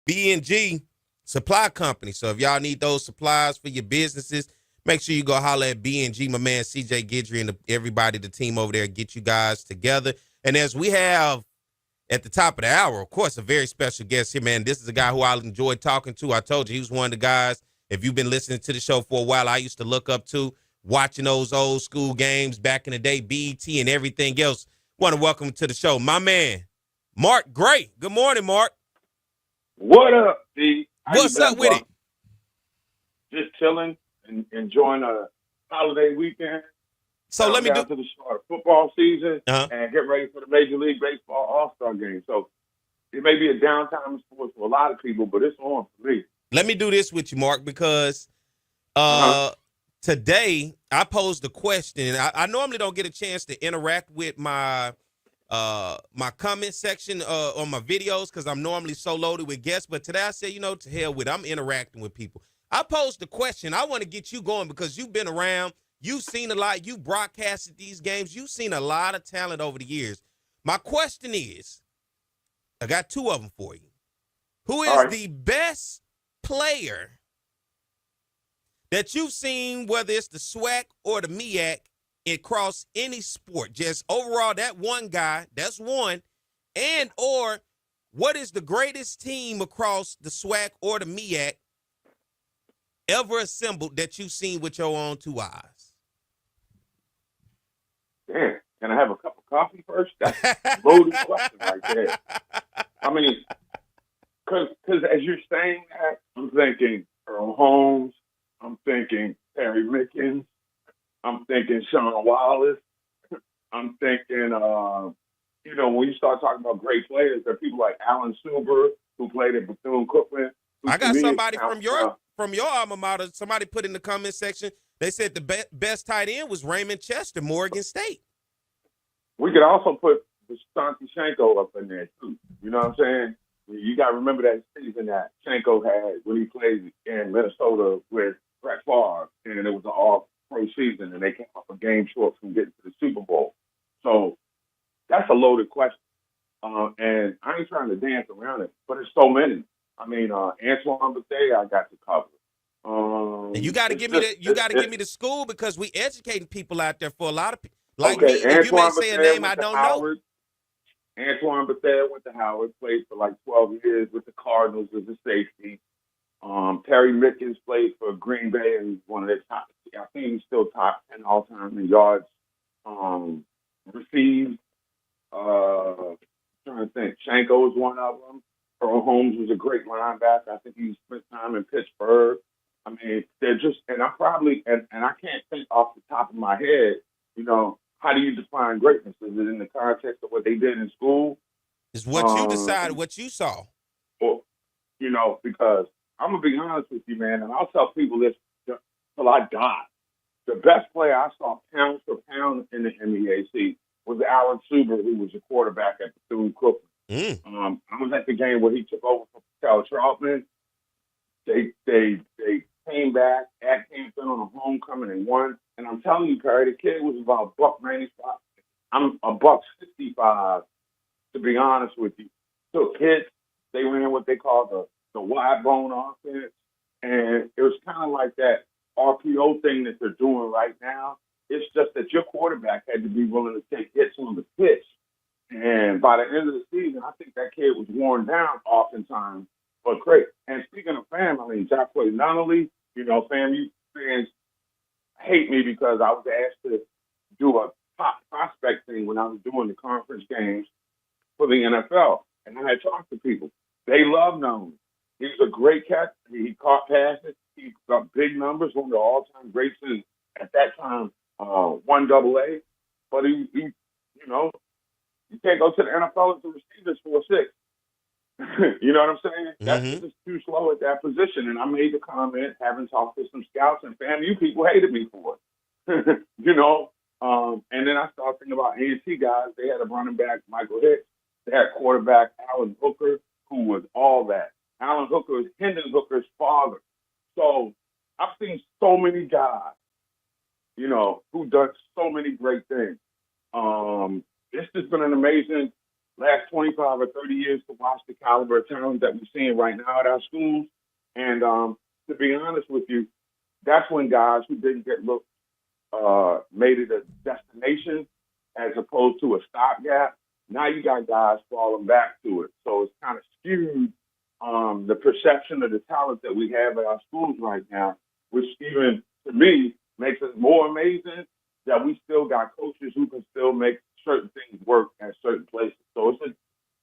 B&G Supply Company. So if y'all need those supplies for your businesses, make sure you go holler at B&G, my man CJ Gidry and everybody, the team over there, get you guys together. And as we have at the top of the hour, of course, a very special guest here, man. This is a guy who I enjoyed talking to. I told you he was one of the guys, if you've been listening to the show for a while, I used to look up to, watching those old school games back in the day, BET and everything else. Want to welcome to the show, my man, Mark Gray. Good morning, Mark. What up, D? How you What's up been, with bro? it? Just chilling and enjoying a holiday weekend. So let me do. Down to the start of football season Uh-huh. and get ready for the Major League Baseball All-Star game. So it may be a downtime in sports for a lot of people, but it's on for me. Let me do this with you, Mark, because Uh-huh. uh, today I posed a question. I normally don't get a chance to interact with my comment section on my videos because I'm normally so loaded with guests. But today I said, to hell with it. I'm interacting with people. I posed the question. I want to get you going because you've been around. You've seen a lot. You broadcasted these games. You've seen a lot of talent over the years. My question is, I got two of them for you. Who All is right. the best player that you've seen, whether it's the SWAC or the MEAC, across any sport? Just overall, that one guy, that's one. And or what is the greatest team across the SWAC or the MEAC ever assembled that you've seen with your own two eyes? Damn. Can I have a cup of coffee first? That's a loaded question right there. I mean, because as you're saying that, I'm thinking Earl Holmes. I'm thinking Terry Mickens. I'm thinking Sean Wallace. I'm thinking, when you start talking about great players, there are people like Alan Suber, who played at Bethune-Cookman, who I to got me is somebody count. from your alma mater. Somebody put in the comment section. They said the best tight end was Raymond Chester, Morgan State. We could also put Visconti Shenko up in there, too. You know what I'm saying? You got to remember that season that Shenko had when he played in Minnesota with Brett Favre, and it was an all-pro season, and they came up a game short from getting to the Super Bowl. So that's a loaded question. And I ain't trying to dance around it, but it's so many. I mean, Antoine Bethea, I got to cover. And you got to give me the school because we educating people out there. For a lot of people like Okay, me, and you may Antoine say a Bethea name I went to don't know. Howard. Antoine Bethea went to Howard, played for like 12 years with the Cardinals as a safety. Terry Mickens played for Green Bay and one of their top, I think he's still top 10 all time in yards received. Trying to think. Shanko was one of them. Earl Holmes was a great linebacker. I think he spent time in Pittsburgh. I mean, they're just, and I probably, and I can't think off the top of my head, how do you define greatness? Is it in the context of what they did in school? It's what you decided, what you saw. Or, because I'm going to be honest with you, man, and I'll tell people this till I die. The best player I saw pound for pound in the MEAC was Alan Suber, who was a quarterback at Bethune-Cookman. I was at the game where he took over for Cal Troutman. They came back at Hampton on a homecoming and won. And I'm telling you, Perry, the kid was about $195. I'm $165, to be honest with you. Took hits. They ran what they call the wide bone offense. And it was kind of like that RPO thing that they're doing right now. It's just that your quarterback had to be willing to take hits on the pitch. And by the end of the season, I think that kid was worn down oftentimes, but great. And speaking of fam, I mean, Jaguar, not only, you fans hate me because I was asked to do a top prospect thing when I was doing the conference games for the NFL. And I had talked to people. They love knowing. He was a great catch. He caught passes. He got big numbers, one of the all-time greats at that time, 1AA. But he you can't go to the NFL as a receiver 4.6. You know what I'm saying? That's just too slow at that position. And I made the comment, having talked to some scouts and FAMU people hated me for it. And then I started thinking about A&T guys. They had a running back, Michael Hicks. They had quarterback Alan Hooker, who was all that. Alan Hooker is Hendon Hooker's father. So I've seen so many guys, who done so many great things. This has been an amazing last 25 or 30 years to watch the caliber of talent that we're seeing right now at our schools. And to be honest with you, that's when guys who didn't get looked made it a destination as opposed to a stopgap. Now you got guys falling back to it. So it's kind of skewed the perception of the talent that we have at our schools right now, which even to me makes it more amazing that we still got coaches who can still make certain things work at certain places. So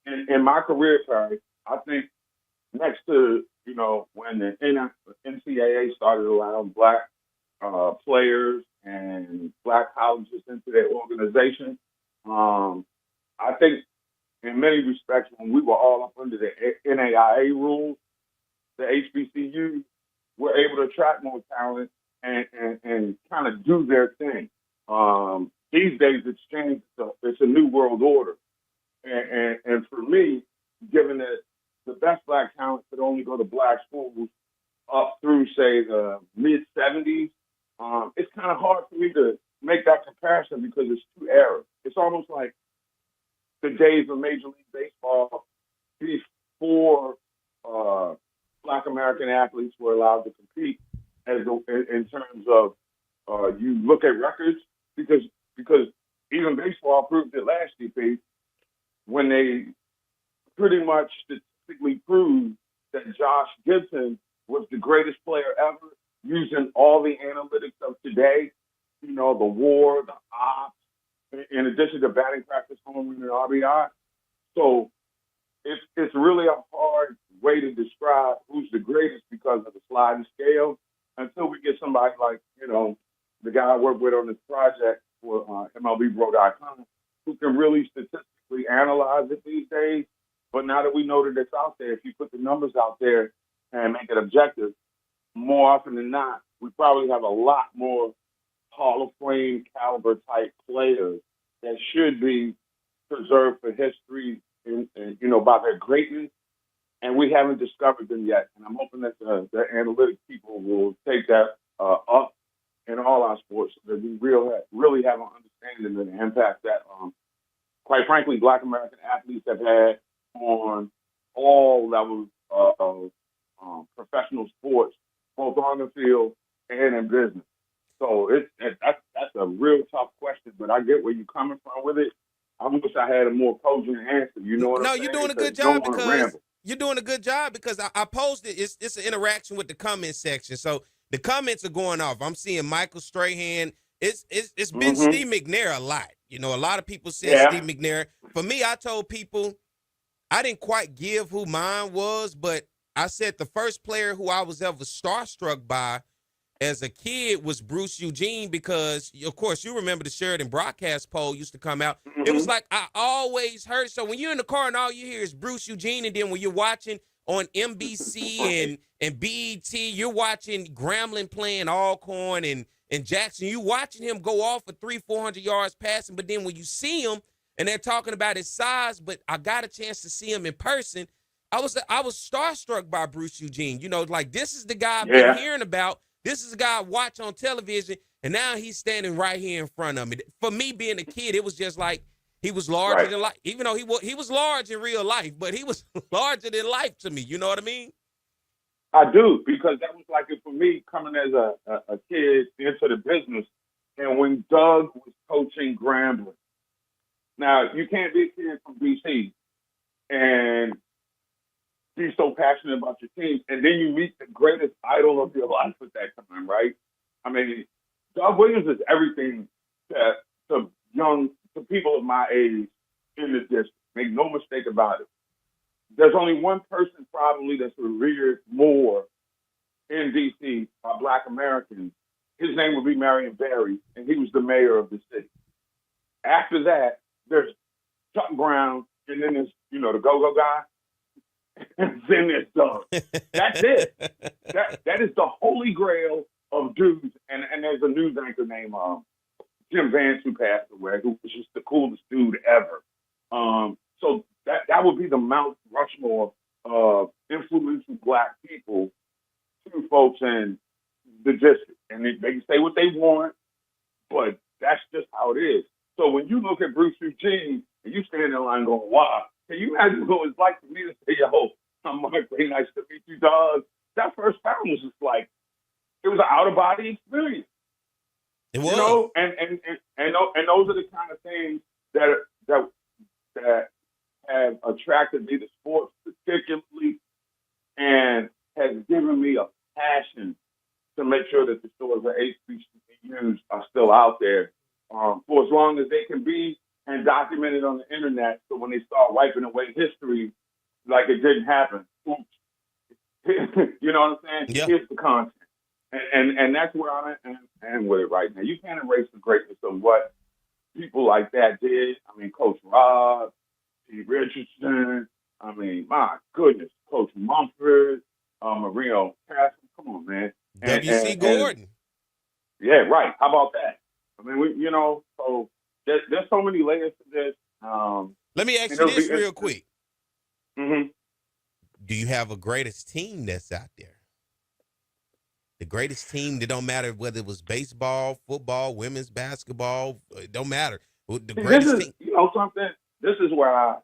in my career, Perry, I think next to, when the NCAA started allowing black players and black colleges into their organization, I think in many respects, when we were all up under the NAIA rules, the HBCUs were able to attract more talent and kind of do their thing. These days, it's changed. So it's a new world order. And for me, given that the best black talent could only go to black schools up through, say, the mid 70s, it's kind of hard for me to make that comparison because it's two eras. It's almost like the days of Major League Baseball before Black American athletes were allowed to compete, in terms of you look at records because even baseball proved it last year, Pete, when they pretty much statistically proved that Josh Gibson was the greatest player ever using all the analytics of today, the WAR, the ops, in addition to batting practice, home run, and RBI. So it's really a hard way to describe who's the greatest because of the sliding scale until we get somebody like, the guy I work with on this project for MLB.com who can really statistically analyze it these days. But now that we know that it's out there, if you put the numbers out there and make it objective, more often than not, we probably have a lot more Hall of Fame caliber type players that should be preserved for history and by their greatness. And we haven't discovered them yet. And I'm hoping that the analytic people will take that up in all our sports so that we really have an understanding of the impact that, quite frankly, Black American athletes have had on all levels of professional sports, both on the field and in business. So that's a real tough question, but I get where you're coming from with it. I wish I had a more cogent answer. You know what I'm saying? You're doing a good Don't job want to because ramble. you're doing a good job because I posted it's an interaction with the comment section. So the comments are going off. I'm seeing Michael Strahan. It's been Steve McNair a lot. A lot of people said Steve McNair. For me, I told people I didn't quite give who mine was, but I said the first player who I was ever starstruck by as a kid was Bruce Eugene because, of course, you remember the Sheridan broadcast poll used to come out. Mm-hmm. It was like I always heard. So when you're in the car and all you hear is Bruce Eugene, and then when you're watching on NBC and BET, you're watching Grambling playing Alcorn and Jackson. You watching him go off for 300-400 yards passing, but then when you see him and they're talking about his size, but I got a chance to see him in person, I was starstruck by Bruce Eugene. Like this is the guy I've been hearing about. This is a guy I watch on television, and now he's standing right here in front of me. For me, being a kid, it was just like he was larger than life. Even though he was large in real life, but he was larger than life to me. You know what I mean? I do, because that was like it for me coming as a kid into the business, and when Doug was coaching Grambling. Now, you can't be a kid from D.C. and be so passionate about your team, and then you meet the greatest idol of your life at that time, right? I mean, Doug Williams is everything to people of my age in the district. Make no mistake about it. There's only one person probably that's revered more in D.C. by Black Americans. His name would be Marion Barry, and he was the mayor of the city. After that, there's Chuck Brown, and then there's, the go-go guy, and then there's Doug. That's it. That is the holy grail of dudes. And there's a news anchor named Jim Vance who passed away, who was just the coolest dude ever. So that would be the Mount Rushmore of influential Black people to folks in the district. And they can say what they want, but that's just how it is. So when you look at Bruce Eugene, and you stand in line going, wow. Can you imagine what it was like for me to say, yo, I'm Mark Ray, nice to meet you, dog? That first time was just like, it was an out of body experience, It you was. know, and those are the kind of things that that have attracted me to sports particularly, and has given me a passion to make sure that the stores of HBCUs are still out there for as long as they can be and documented on the internet. So when they start wiping away history like it didn't happen, oops, you know what I'm saying? Yeah. Here's the content. And that's where I'm with it right now. You can't erase the greatness of what people like that did. I mean, Coach Rob, T. Richardson. I mean, my goodness, Coach Mumford, Marino Castle. Come on, man. W.C. Gordon. Yeah, right. How about that? I mean, so there's so many layers to this. Let me ask And you it'll be this real quick. Mm-hmm. Do you have a greatest team that's out there? The greatest team that don't matter whether it was baseball, football, women's basketball, it don't matter. The See, this greatest is, team. something, this is where I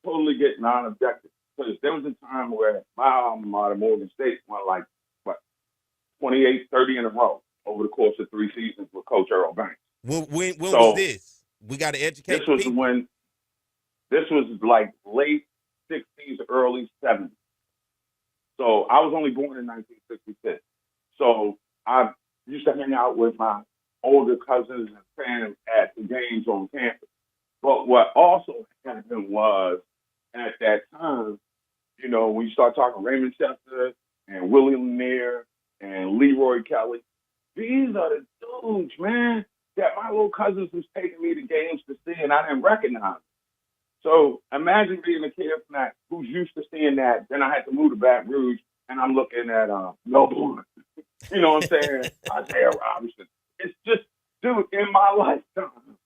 totally get non-objective. Because there was a time where my alma mater, Morgan State, won like, what, 28, 30 in a row over the course of 3 seasons with Coach Earl Banks. When was So this? We got to educate this the was people. this was like late 60s, early 70s. So I was only born in 1966. So I used to hang out with my older cousins and fans at the games on campus. But what also happened was, at that time, when you start talking Raymond Chester and Willie Lanier and Leroy Kelly, these are the dudes, man, that my little cousins was taking me to games to see, and I didn't recognize. So imagine being a kid from that who's used to seeing that. Then I had to move to Baton Rouge, and I'm looking at Melbourne. You know what I'm saying? Isaiah Robinson. It's just, dude, in my lifetime,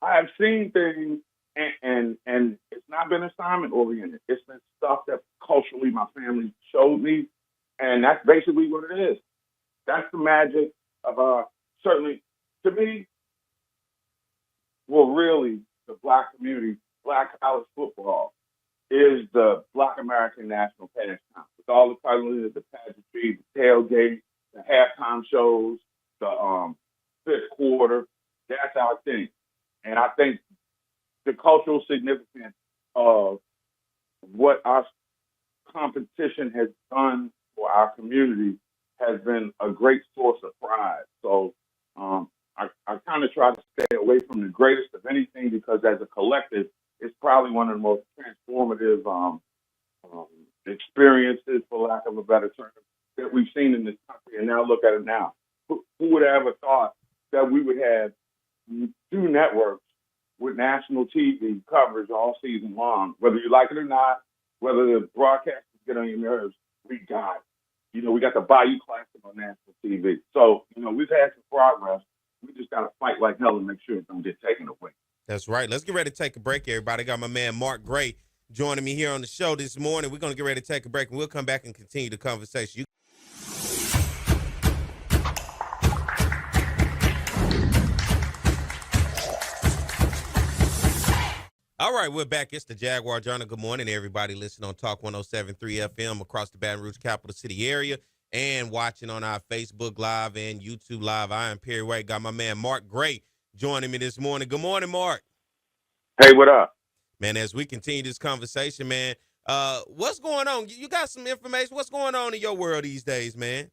I have seen things, and it's not been assignment oriented. It's been stuff that culturally my family showed me, and that's basically what it is. That's the magic of certainly to me. Well, really, the black community, black college football is the Black American national pastime. With all the cuddling, the pageantry, the tailgate, the halftime shows, the fifth quarter. That's our thing. And I think the cultural significance of what our competition has done for our community has been a great source of pride. So I kind of try to stay away from the greatest of anything because as a collective, it's probably one of the most transformative experiences, for lack of a better term, that we've seen in this country. And now look at it now. Who would have ever thought that we would have 2 networks with national TV coverage all season long, whether you like it or not, whether the broadcasters get on your nerves, we got it. We got the Bayou Classic on national TV. So, we've had some progress. We just got to fight like hell and make sure it don't get taken away. That's right. Let's get ready to take a break, everybody. Got my man Mark Gray joining me here on the show this morning. We're going to get ready to take a break, and we'll come back and continue the conversation. All right, we're back. It's the Jaguar Journal. Good morning, everybody. Listen on Talk 107.3 FM across the Baton Rouge capital city area and watching on our Facebook Live and YouTube Live. I am Perry White. Got my man Mark Gray joining me this morning. Good morning, Mark. Hey, what up? Man, as we continue this conversation, man, what's going on? You got some information. What's going on in your world these days, man?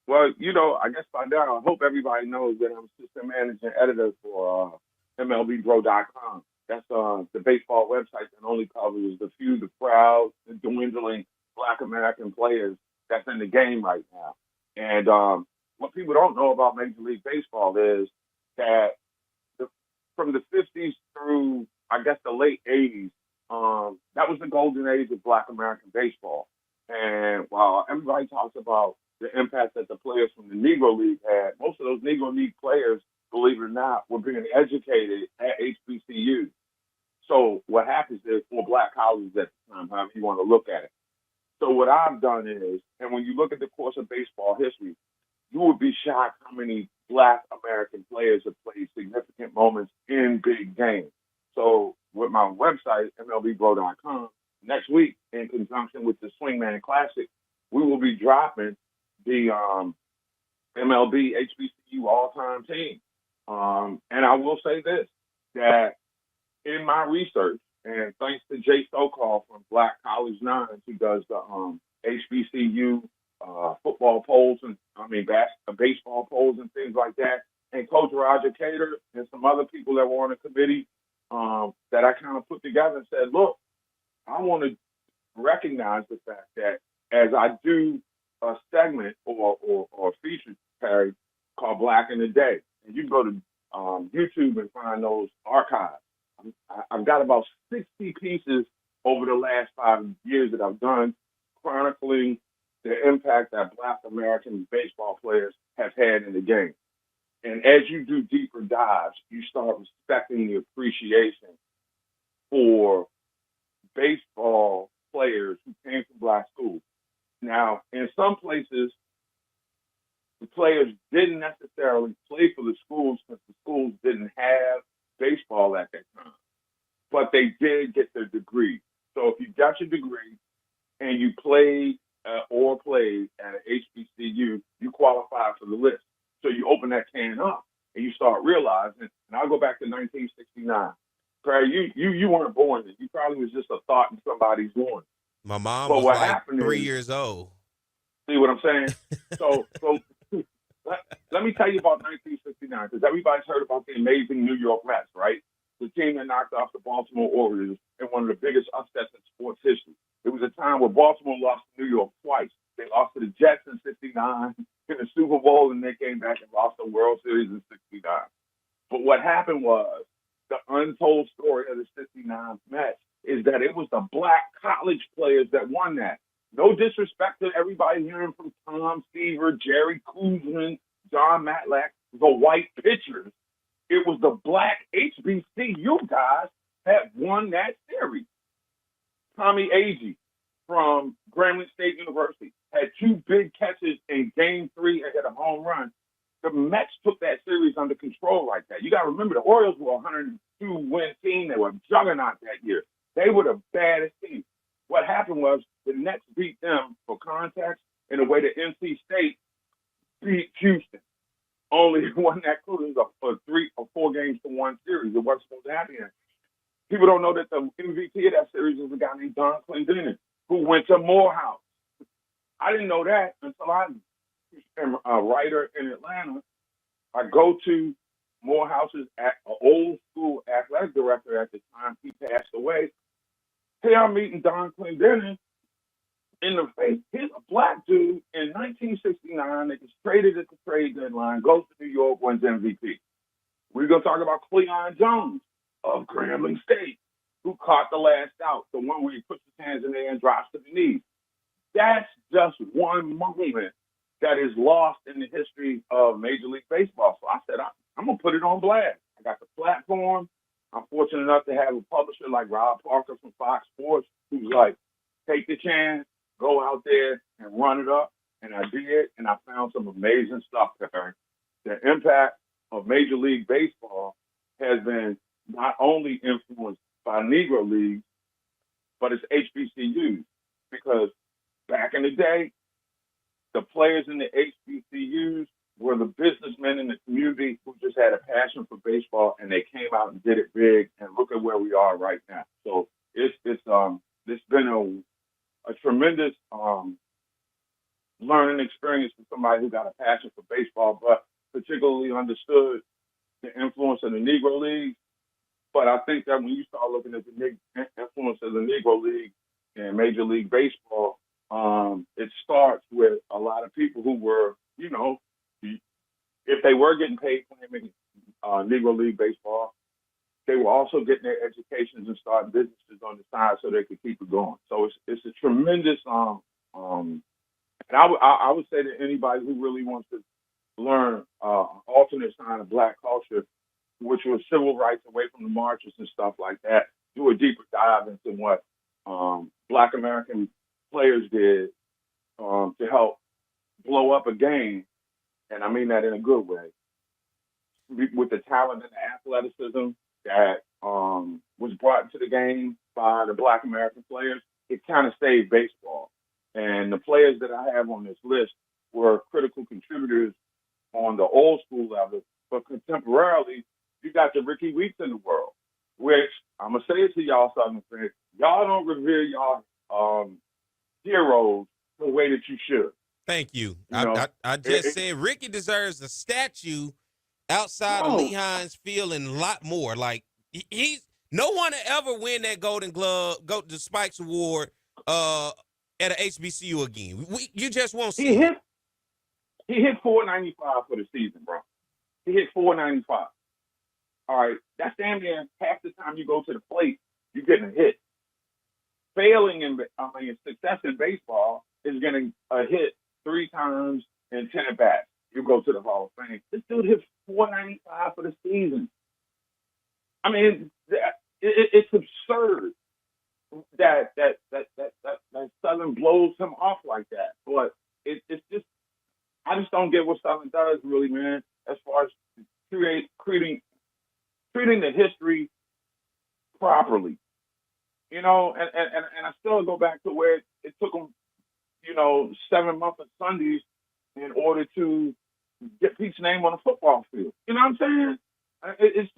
Well, I guess by now, I hope everybody knows that I'm assistant managing editor for MLBBro.com. That's the baseball website that only covers the few, the proud, the dwindling Black American players that's in the game right now. And what people don't know about Major League Baseball is that from the 50s through, I guess, the late 80s, that was the golden age of Black American baseball. And while everybody talks about the impact that the players from the Negro League had, most of those Negro League players, believe it or not, were being educated at HBCUs. So what happens is, or black colleges at the time, however you want to look at it. So what I've done is, and when you look at the course of baseball history, you would be shocked how many Black American players have played significant moments in big games. So with my website, MLBbro.com. Next week, in conjunction with the Swingman Classic, we will be dropping the MLB HBCU all-time team. And I will say this, that in my research, and thanks to Jay Sokol from Black College Nines, who does the HBCU football polls and baseball polls and things like that, and Coach Roger Cater and some other people that were on the committee that I kind of put together and said, look, I want to recognize the fact that as I do a segment or feature, Perry, called Black in the Day, and you can go to YouTube and find those archives. I've got about 60 pieces over the last 5 years that I've done chronicling the impact that Black American baseball players have had in the game. And as you do deeper dives, you start respecting the appreciation for baseball players who came from Black schools. Now, in some places, the players didn't necessarily play for the schools because the schools didn't have baseball at that time, but they did get their degree. So if you got your degree and you played at an HBCU, you qualify for the list. So you open that can up and you start realizing, and I'll go back to 1969. Perry, you weren't born then. You probably was just a thought in somebody's born. My mom But was what like happened 3 is, years old. see what I'm saying? So let me tell you about 1969, because everybody's heard about the amazing New York Mets, right? The team that knocked off the Baltimore Orioles in one of the biggest upsets in sports history. It was a time where Baltimore lost to New York twice. They lost to the Jets in '69 in the Super Bowl, and they came back and lost the World Series in '69. But what happened was, the untold story of the '69 Mets is that it was the Black college players that won that. No disrespect to everybody hearing from Tom Seaver, Jerry Kuzman, John Matlack, the white pitchers. It was the Black HBCU guys that won that series. Tommy Agee from Grambling State University had 2 big catches in Game 3 and hit a home run. The Mets took that series under control like that. You got to remember, the Orioles were a 102-win team. They were a juggernaut that year. They were the baddest team. What happened was the Nets beat them, for context, in a way that NC State beat Houston. Only won that cruise for 3 or 4 games to 1 series. It wasn't supposed to happen. People don't know that the MVP of that series is a guy named Don Clendenin, who went to Morehouse. I didn't know that until I am a writer in Atlanta. I go to Morehouse's old school athletic director at the time. He passed away. Here I'm meeting Don Clendenin in the face. He's a Black dude in 1969 that gets traded at the trade deadline, goes to New York, wins MVP. We're going to talk about Cleon Jones of Grambling State, who caught the last out, the one where he puts his hands in the air and drops to the knees. That's just one moment that is lost in the history of Major League Baseball. So I said, I'm going to put it on blast. I got the platform. I'm fortunate enough to have a publisher like Rob Parker from Fox Sports, who's like, take the chance, go out there and run it up. And I did, and I found some amazing stuff there. The impact of Major League Baseball has been not only influenced by Negro Leagues, but it's HBCUs. Because back in the day, the players in the HBCUs were the businessmen in the community who just had a passion for baseball, and they came out and did it big. And look at where we are right now. So it's been a tremendous learning experience for somebody who got a passion for baseball, but particularly understood the influence of the Negro League. But I think that when you start looking at the influence of the Negro League in Major League Baseball, it starts with a lot of people who were, if they were getting paid playing Negro League Baseball, they were also getting their educations and starting businesses on the side so they could keep it going. So it's a tremendous, and I would say to anybody who really wants to learn an alternate side of Black culture, which was civil rights away from the marches and stuff like that, do a deeper dive into what Black American players did to help blow up a game, and I mean that in a good way, with the talent and the athleticism that was brought to the game by the Black American players, it kind of saved baseball. And the players that I have on this list were critical contributors on the old school level, but contemporarily, you got the Ricky Weeks in the world, which I'm gonna say it to y'all, Southern fans, y'all don't revere y'all heroes the way that you should. Thank you. You know, I just said Ricky deserves a statue outside of Lee no, Hines Field and a lot more. Like he's no one to ever win that Golden Glove, go to the Spikes Award at a HBCU again. You just won't he see it. hit he hit 495 for the season, bro. He hit 495. All right, that's damn near half the time you go to the plate, you're getting a hit. Failing in, success in baseball is getting a hit 3 times in 10 at bats. You go to the Hall of Fame. This dude hit 495 for the season. I mean, it's absurd that Southern blows him off like that. But it's just, I just don't get what Southern does, really, man, as far as treating the history properly. You know, and I still go back to where it took them, 7 months of Sundays in order to get Pete's name on the football field. You know what I'm saying?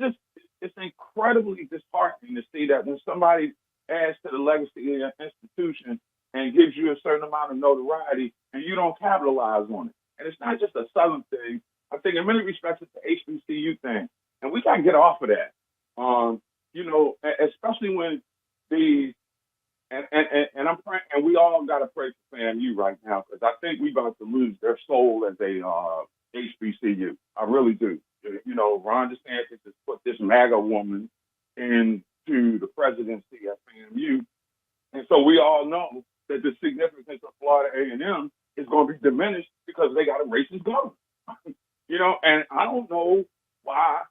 It's incredibly disheartening to see that when somebody adds to the legacy of your institution and gives you a certain amount of notoriety and you don't capitalize on it. And it's not just a Southern thing. I think in many respects it's an HBCU thing. And we got to get off of that. Especially when and I'm praying, and we all got to pray for FAMU right now because I think we about to lose their soul as a HBCU. I really do. Ron DeSantis has put this MAGA woman into the presidency at FAMU, and so we all know that the significance of Florida A&M is going to be diminished because they got a racist governor. And I don't know why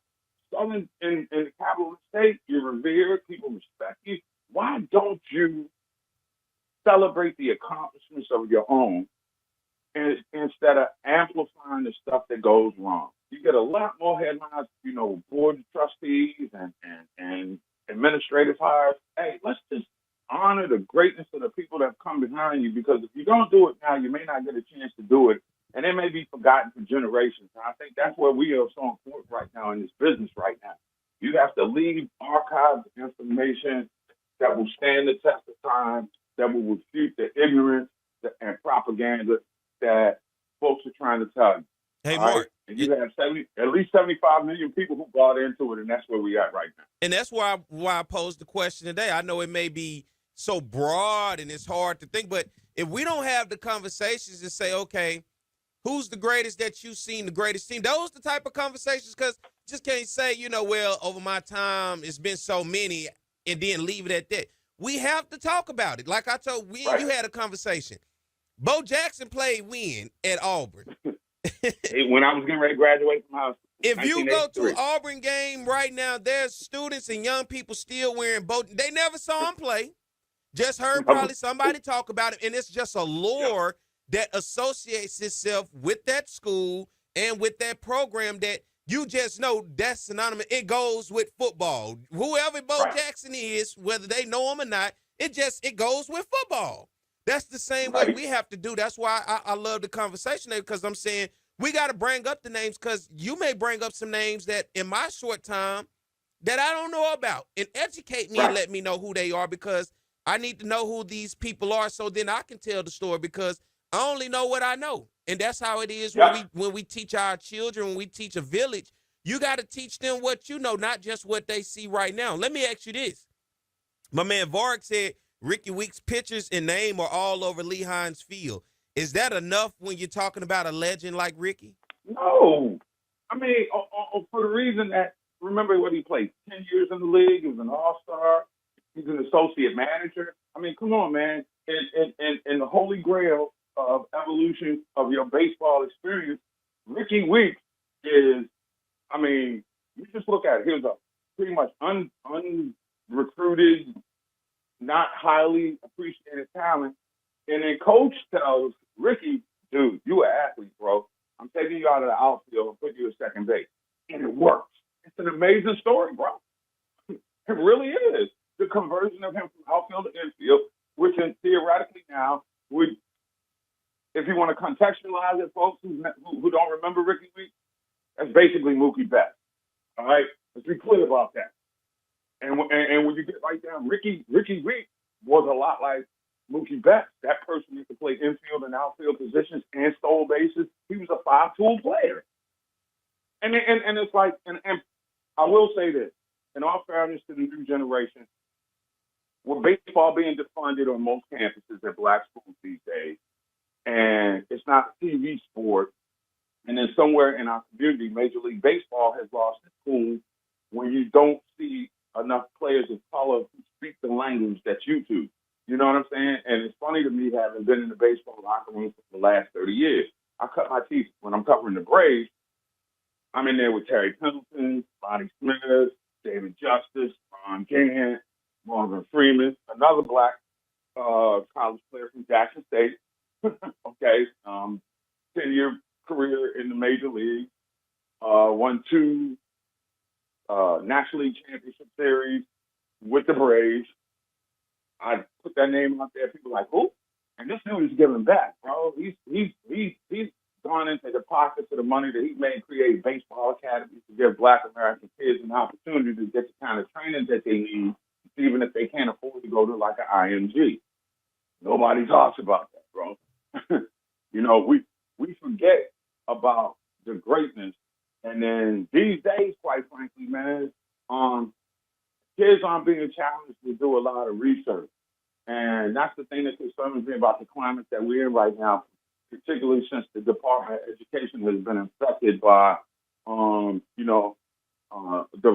Southern in the capital of the state, you're revered, people respect you. Why don't you celebrate the accomplishments of your own instead of amplifying the stuff that goes wrong? You get a lot more headlines, board of trustees and administrative hires. Hey, let's just honor the greatness of the people that have come behind you, because if you don't do it now, you may not get a chance to do it, and it may be forgotten for generations. And I think that's where we are so important right now in this business right now. You have to leave archived information that will stand the test of time, that will refute the ignorance and propaganda that folks are trying to tell you. Hey, Mark, Mark. and you have at least 75 million people who bought into it, and that's where we at right now. And that's why I posed the question today. I know it may be so broad and it's hard to think, but if we don't have the conversations to say, okay, who's the greatest that you've seen, the greatest team? Those are the type of conversations, because just can't say, well, over my time, it's been so many, and then leave it at that. We have to talk about it. Like I told you had a conversation. Bo Jackson played when at Auburn? When I was getting ready to graduate from high school. If you go to an Auburn game right now, there's students and young people still wearing Bo. They never saw him play. Just heard probably somebody talk about it, and it's just a lore that associates itself with that school and with that program that you just know that's synonymous. It goes with football. Whoever Bo Jackson is, whether they know him or not, it goes with football. That's the same way we have to do. That's why I love the conversation there, because I'm saying we got to bring up the names, because you may bring up some names that in my short time that I don't know about, and educate me and let me know who they are, because I need to know who these people are so then I can tell the story, because I only know what I know. And that's how it is when we teach our children, when we teach a village. You got to teach them what you know, not just what they see right now. Let me ask you this. My man Varg said Ricky Weeks' pictures and name are all over Lee Hines Field. Is that enough when you're talking about a legend like Ricky? No. I mean, for the reason that, remember what he played, 10 years in the league, he was an all-star, he's an associate manager. I mean, come on, man. In the holy grail of evolution of your baseball experience, Ricky Weeks is, I mean, you just look at it. He was a pretty much unrecruited, not highly appreciated talent. And then coach tells Ricky, dude, you an athlete, bro. I'm taking you out of the outfield and putting you at second base. And it works. It's an amazing story, bro. It really is. The conversion of him from outfield to infield, which in theoretically now would, if you want to contextualize it, folks who don't remember Ricky Week, that's basically Mookie Betts. All right, let's be clear about that. And when you get right down, Ricky Week was a lot like Mookie Betts. That person used to play infield and outfield positions and stole bases. He was a five-tool player. And it's like, and I will say this, in all fairness to the new generation, with baseball being defunded on most campuses at black schools these days, and it's not a TV sport, and then somewhere in our community, Major League Baseball has lost its cool when you don't see enough players of color who speak the language that you do. You know what I'm saying? And it's funny to me, having been in the baseball locker room for the last 30 years. I cut my teeth when I'm covering the Braves. I'm in there with Terry Pendleton, Bonnie Smith, David Justice, Ron Gant, Morgan Freeman, another black college player from Jackson State. Okay, 10-year career in the major league, won 2 National League Championship Series with the Braves. I put that name out there. People are like, who? And this dude is giving back, bro. He's gone into the pockets of the money that he made, create baseball academies to give Black American kids an opportunity to get the kind of training that they need, even if they can't afford to go to like an IMG. Nobody talks about that, bro. You know, we forget about the greatness, and then these days, quite frankly, man, kids aren't being challenged to do a lot of research. And that's the thing that concerns me about the climate that we're in right now, particularly since the Department of Education has been infected by, the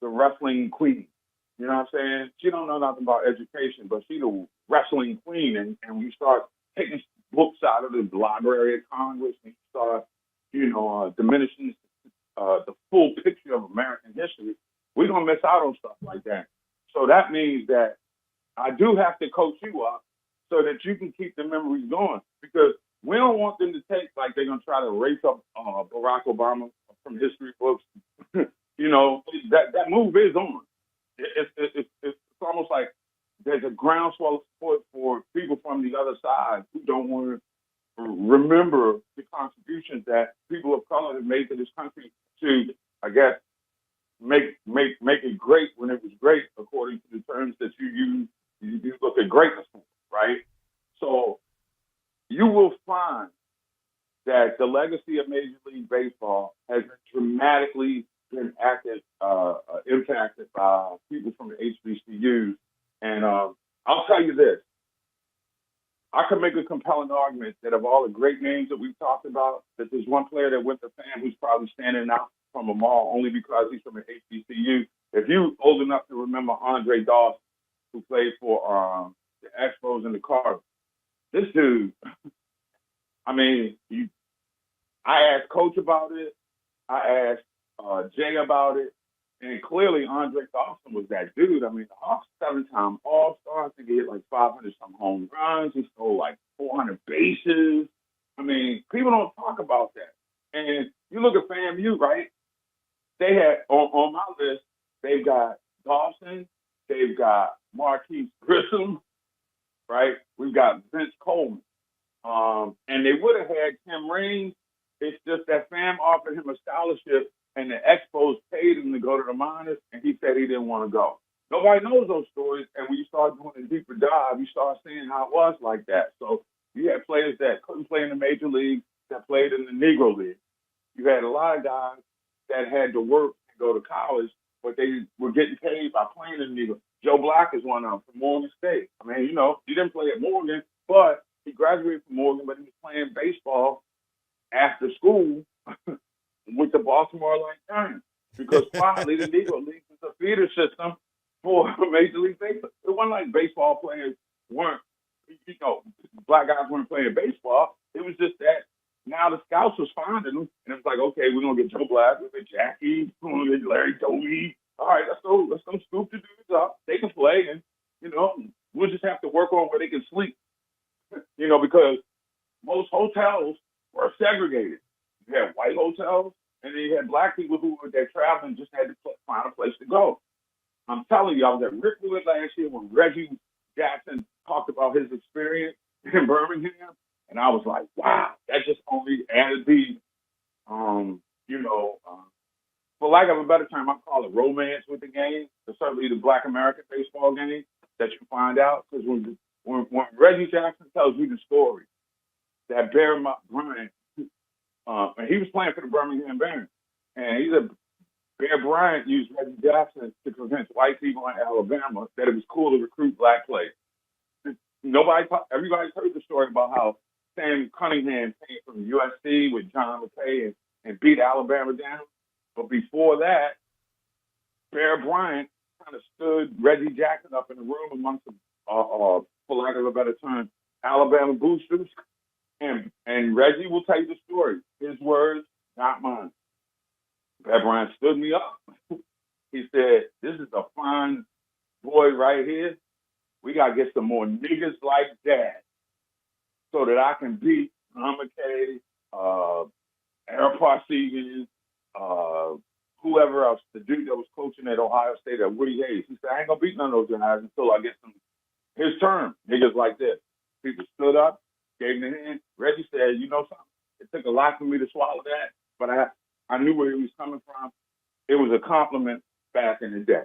wrestling queen. You know what I'm saying? She don't know nothing about education, but she's the wrestling queen. And we start taking books out of the Library of Congress and start, diminishing the full picture of American history. We're going to miss out on stuff like that. So that means that I do have to coach you up so that you can keep the memories going, because we don't want them to take, like they're going to try to erase up Barack Obama from history books. That move is on. It's almost like there's a groundswell of support for people from the other side who don't want to remember the contributions that people of color have made to this country to, I guess, make it great when it was great, according to the terms that you use. You look at greatness, right? So you will find that the legacy of Major League Baseball has dramatically been impacted by people from the HBCUs. And I'll tell you this. I could make a compelling argument that of all the great names that we've talked about, that there's one player that went to fame who's probably standing out from them all only because he's from an HBCU. If you're old enough to remember Andre Dawson, who played for the Expos and the Cardinals, this dude, I mean, I asked Coach about it. I asked Jay about it. And clearly, Andre Dawson was that dude. I mean, the Hawks 7-time All-Star. I think he hit like 500-some home runs. He stole like 400 bases. I mean, people don't talk about that. And you look at FAMU, right? They had, on my list, they've got Dawson. They've got Marquise Grissom, right? We've got Vince Coleman. And they would have had Tim Raines. It's just that FAM offered him a scholarship, and the Expos paid him to go to the minors, and he said he didn't want to go. Nobody knows those stories, and when you start doing a deeper dive, you start seeing how it was like that. So you had players that couldn't play in the major league that played in the Negro League. You had a lot of guys that had to work and go to college, but they were getting paid by playing in the Negro. Joe Black is one of them from Morgan State. I mean, he didn't play at Morgan, but he graduated from Morgan, but he was playing baseball after school with the Baltimore Light because finally the Negro League is a feeder system for Major League Baseball. It wasn't like baseball players weren't, black guys weren't playing baseball. It was just that now the scouts was finding them, and it was like, okay, we're gonna get Joe Black, we're gonna get Jackie, we're gonna get Larry Doty. All right, let's go scoop the dudes up. They can play, and we'll just have to work on where they can sleep. Because most hotels were segregated. You had white hotels, and then you had black people who were there traveling, just had to find a place to go. I'm telling you, I was at Rickwood last year when Reggie Jackson talked about his experience in Birmingham, and I was like, wow, that just only added the, um, you know, for lack of a better term, I call it romance with the game. It's certainly the Black American baseball game that you find out because when Reggie Jackson tells you the story that Bear Bryant, and he was playing for the Birmingham Barons, and he said Bear Bryant used Reggie Jackson to convince white people in Alabama that it was cool to recruit black players. Everybody's heard the story about how Sam Cunningham came from USC with John McKay and beat Alabama down. But before that, Bear Bryant kind of stood Reggie Jackson up in the room amongst the, for lack of a better term, Alabama boosters. And Reggie will tell you the story. His words, not mine. Bear Bryant stood me up. He said, "This is a fine boy right here. We got to get some more niggas like that so that I can beat John McKay, Aaron Parsegian, whoever else, the dude that was coaching at Ohio State at Woody Hayes." He said, "I ain't going to beat none of those guys until I get some," his term, niggas like this. People stood up, gave him the hand. Reggie said, "You know something? It took a lot for me to swallow that, but I knew where he was coming from. It was a compliment back in the day."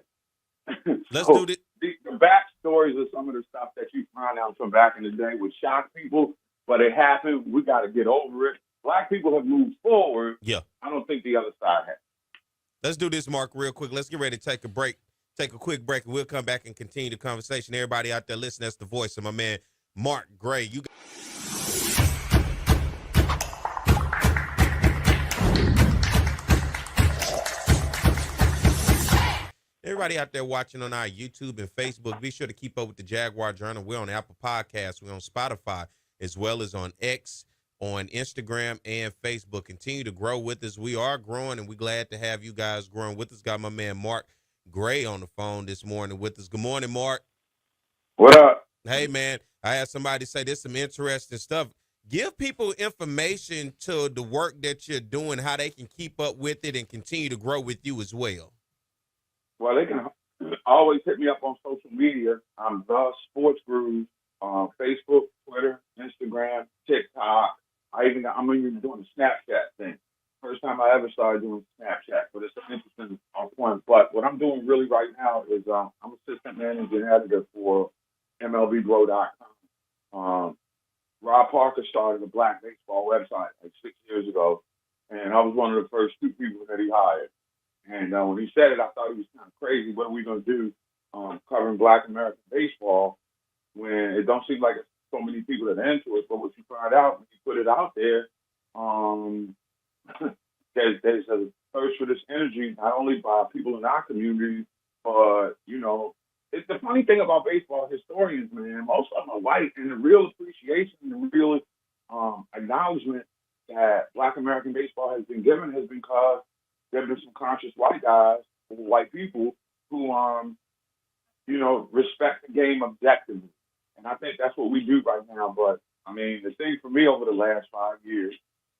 Let's So do this. the backstories of some of the stuff that you find out from back in the day would shock people, but it happened. We got to get over it. Black people have moved forward. Yeah. I don't think the other side has. Let's do this, Mark, real quick. Let's get ready to take a break. Take a quick break, and we'll come back and continue the conversation. Everybody out there listening, that's the voice of my man, Mark Gray. You got everybody out there watching on our YouTube and Facebook, be sure to keep up with the Jaguar Journal. We're on Apple Podcasts. We're on Spotify, as well as on X, on Instagram, and Facebook. Continue to grow with us. We are growing, and we're glad to have you guys growing with us. Got my man Mark Gray on the phone this morning with us. Good morning, Mark. What up? Hey, man, I had somebody say there's some interesting stuff. Give people information to the work that you're doing, how they can keep up with it and continue to grow with you as well. Well, they can always hit me up on social media. I'm the Sports Guru on Facebook, Twitter, Instagram, TikTok. I'm even doing the Snapchat thing. First time I ever started doing Snapchat, but it's an interesting point. But what I'm doing really right now is I'm assistant manager and editor for MLBBro.com. Rob Parker started a black baseball website like 6 years ago, and I was one of the first two people that he hired. And when he said it, I thought he was kind of crazy. What are we going to do covering Black American baseball when it don't seem like it's so many people that are into it? But what you find out when you put it out there, there's a thirst for this energy, not only by people in our community, but, it's the funny thing about baseball historians, man. Most of them are white, and the real appreciation, the real acknowledgement that Black American baseball has been given has been because there have been some conscious white guys, white people, who, respect the game objectively. And I think that's what we do right now. But, I mean, the thing for me over the last 5 years,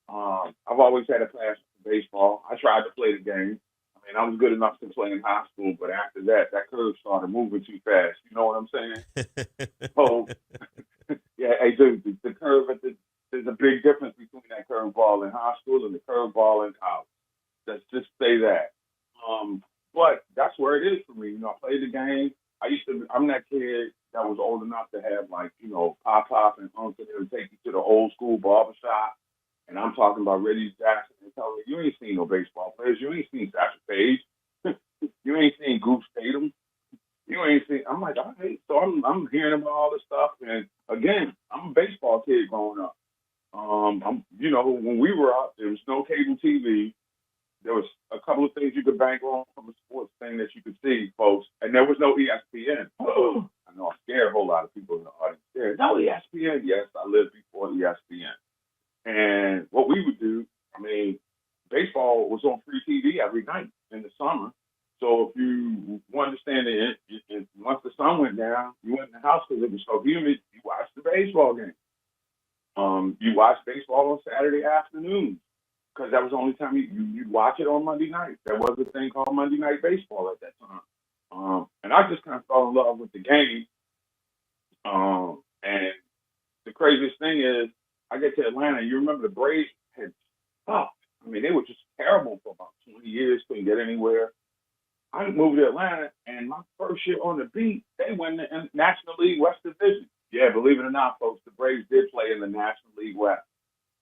I've always had a passion for baseball. I tried to play the game. I mean, I was good enough to play in high school, but after that curve started moving too fast. You know what I'm saying? So, yeah, hey, dude, the curve, there's a big difference between that curveball in high school and the curveball in college. Let's just say that. But that's where it is for me. I played the game. I'm that kid that was old enough to have, like, Pop and Uncle that would take you to the old school barbershop. And I'm talking about Reggie Jackson and telling me, you ain't seen no baseball players. You ain't seen Satchel Paige. You ain't seen Goose Tatum. You ain't seen. I'm like, all right. So I'm hearing about all this stuff. And again, I'm a baseball kid growing up. When we were out, there was no cable TV. There was a couple of things you could bank on from a sports thing that you could see, folks. And there was no ESPN. I know I scared a whole lot of people in the audience. There, no ESPN. Yes, I lived before ESPN. And what we would do, I mean, baseball was on free TV every night in the summer. So if you understand it, once the sun went down, you went in the house because it was so humid, you watched the baseball game. You watched baseball on Saturday afternoons because that was the only time you'd watch it on Monday night. There was a thing called Monday Night Baseball at that time. And I just kind of fell in love with the game. And the craziest thing is, I get to Atlanta. You remember the Braves had sucked. I mean, they were just terrible for about 20 years. Couldn't get anywhere. I moved to Atlanta, and my first year on the beat, they won the National League West Division. Yeah, believe it or not, folks, the Braves did play in the National League West.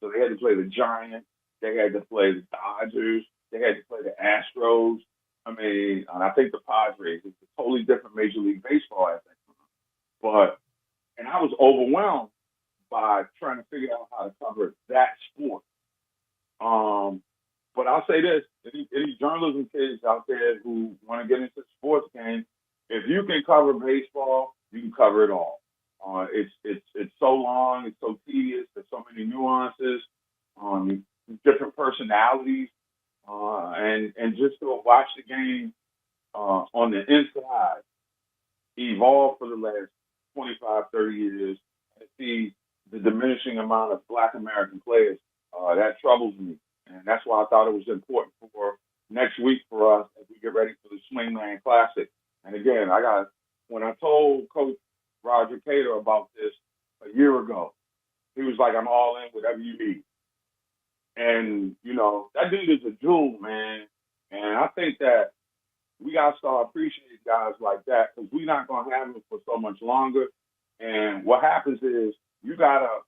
So they had to play the Giants. They had to play the Dodgers. They had to play the Astros. I mean, and I think the Padres. It's a totally different Major League Baseball at that time. But, and I was overwhelmed by trying to figure out how to cover that sport. But I'll say this: any journalism kids out there who want to get into the sports game, if you can cover baseball, you can cover it all. It's so long, it's so tedious. There's so many nuances, different personalities, and just to watch the game on the inside evolve for the last 25, 30 years, and see the diminishing amount of Black American players, that troubles me. And that's why I thought it was important for next week for us as we get ready for the Swingland Classic. And again, when I told Coach Roger Cater about this a year ago, he was like, I'm all in, whatever you need. And, that dude is a jewel, man. And I think that we got to start appreciating guys like that, because we're not going to have them for so much longer. And what happens is you gotta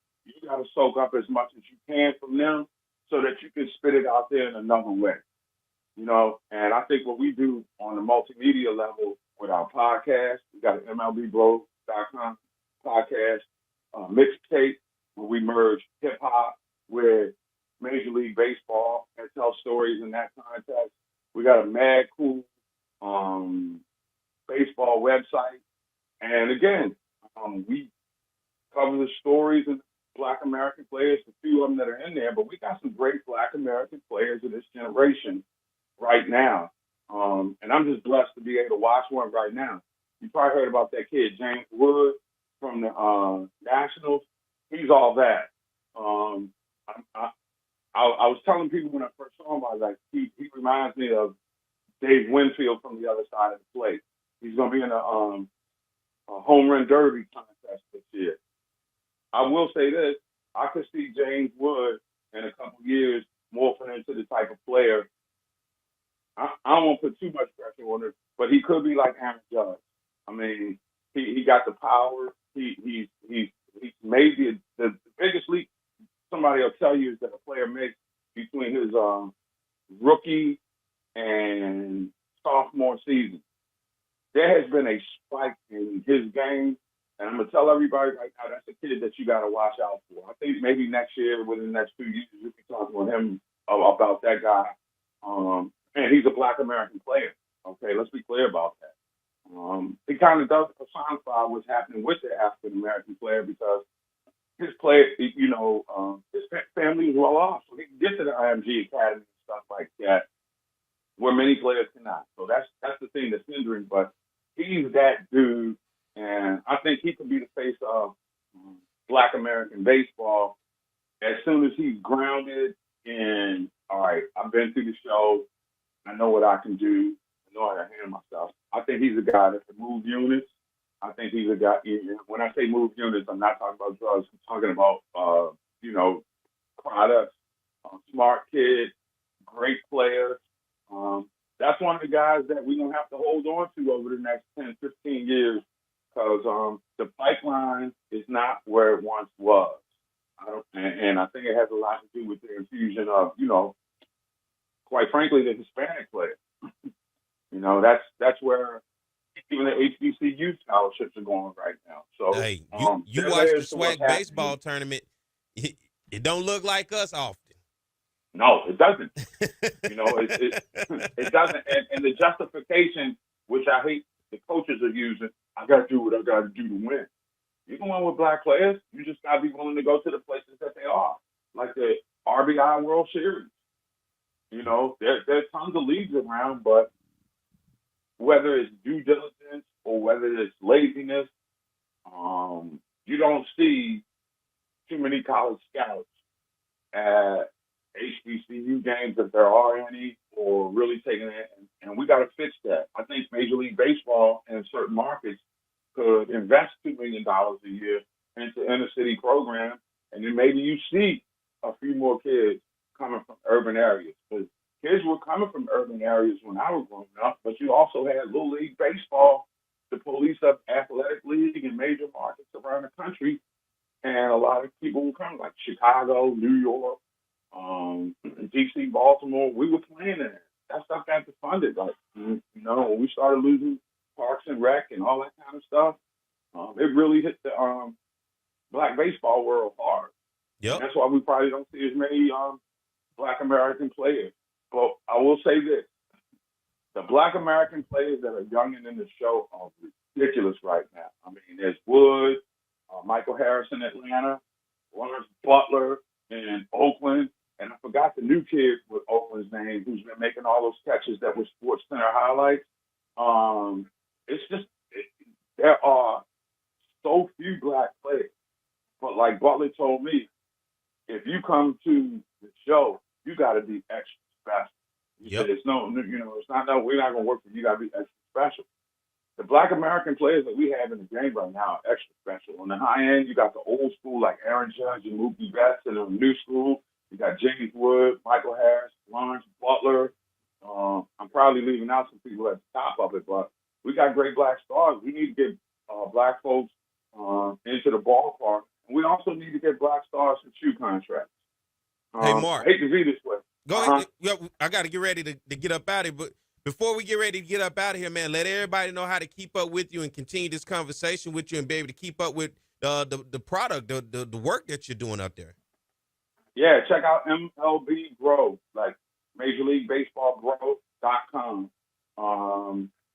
soak up as much as you can from them so that you can spit it out there in another way. And I think what we do on the multimedia level with our podcast, we got an MLBBro.com podcast, mixtape, where we merge hip hop with Major League Baseball and tell stories in that context. We got a mad cool baseball website. And again, we cover the stories of Black American players, a few of them that are in there, but we got some great Black American players of this generation right now. And I'm just blessed to be able to watch one right now. You probably heard about that kid, James Wood, from the Nationals. He's all that. I was telling people when I first saw him, I was like, he reminds me of Dave Winfield from the other side of the plate. He's going to be in a home run derby contest this year. I will say this: I could see James Wood in a couple years morphing into the type of player. I don't want to put too much pressure on him, but he could be like Aaron Judge. I mean, he got the power. He's made the biggest leap somebody will tell you is that a player makes between his rookie and sophomore season. There has been a spike in his game, and I'm going to tell everybody right now, that's a kid that you got to watch out for. I think maybe next year, within the next 2 years, you'll be talking with him about that guy. And he's a Black American player. Okay, let's be clear about that. He kind of does personify what's happening with the African American player, because his player, his family is well off, so he can get to the IMG Academy and stuff like that, where many players cannot. So that's the thing that's hindering. But he's that dude, and I think he could be the face of Black American baseball as soon as he's grounded in, all right, I've been through the show, I know what I can do, I know how to handle myself. I think he's a guy that can move units. I think he's a guy, when I say move units, I'm not talking about drugs, I'm talking about, products, smart kid, great player. That's one of the guys that we're going to have to hold on to over the next 10, 15 years, because the pipeline is not where it once was. And I think it has a lot to do with the infusion of, quite frankly, the Hispanic player. That's where even the HBCU scholarships are going right now. So, hey, you watch the SWAC baseball tournament, it don't look like us often. No, it doesn't. It doesn't. And the justification, which I hate the coaches are using, I got to do what I got to do to win. You can win with Black players. You just got to be willing to go to the places that they are, like the RBI World Series. There's tons of leagues around, but whether it's due diligence or whether it's laziness, you don't see too many college scouts at HBCU games, if there are any, or really taking it. And we got to fix that. I think Major League Baseball and certain markets could invest $2 million a year into inner city programs, and then maybe you see a few more kids coming from urban areas. Because kids were coming from urban areas when I was growing up, but you also had Little League Baseball, the police of athletic league in major markets around the country, and a lot of people were coming, like Chicago, New York, DC, Baltimore. We were playing in it. That stuff got defunded. Like, when we started losing Parks and Rec and all that kind of stuff, it really hit the black baseball world hard. Yep. And that's why we probably don't see as many black American players. But I will say this. The black American players that are young and in the show are ridiculous right now. I mean, there's Wood, Michael Harris in Atlanta, Lawrence Butler in Oakland, and I forgot the new kid with Oakland's name who's been making all those catches that were Sports Center highlights. It's just there are so few black players. But like Butler told me, if you come to the show, you got to be extra special. He said, it's not, we're not going to work for you. You got to be extra special. The black American players that we have in the game right now are extra special. On the high end, you got the old school like Aaron Judge and Mookie Betts, and on the new school, you got James Wood, Michael Harris, Lawrence Butler. I'm probably leaving out some people at the top of it, but we got great black stars. We need to get black folks into the ballpark. And we also need to get black stars in shoe contracts. Hey, Mark. I hate to be this way. Go ahead. Yeah, I got to get ready to get up out of here. But before we get ready to get up out of here, man, let everybody know how to keep up with you and continue this conversation with you and be able to keep up with the product, the work that you're doing out there. Yeah, check out MLB Grow, like Major League Baseball Grow.com.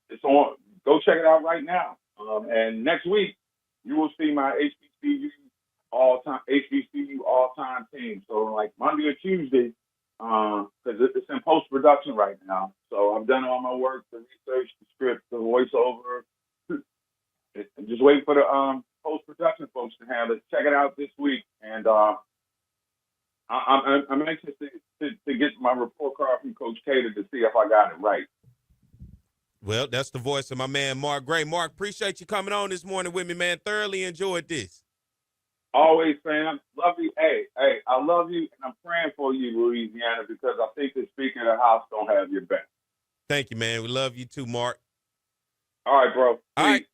It's on. Go check it out right now. And next week, you will see my HBCU all-time team. So like Monday or Tuesday, because it's in post-production right now. So I've done all my work, the research, the script, the voiceover. I'm just waiting for the post-production folks to have it. Check it out this week. And I'm anxious to get my report card from Coach Cater to see if I got it right. Well, that's the voice of my man, Mark Gray. Mark, appreciate you coming on this morning with me, man. Thoroughly enjoyed this. Always, fam. Love you. Hey, I love you, and I'm praying for you, Louisiana, because I think the Speaker of the House don't have your back. Thank you, man. We love you too, Mark. All right, bro. All right.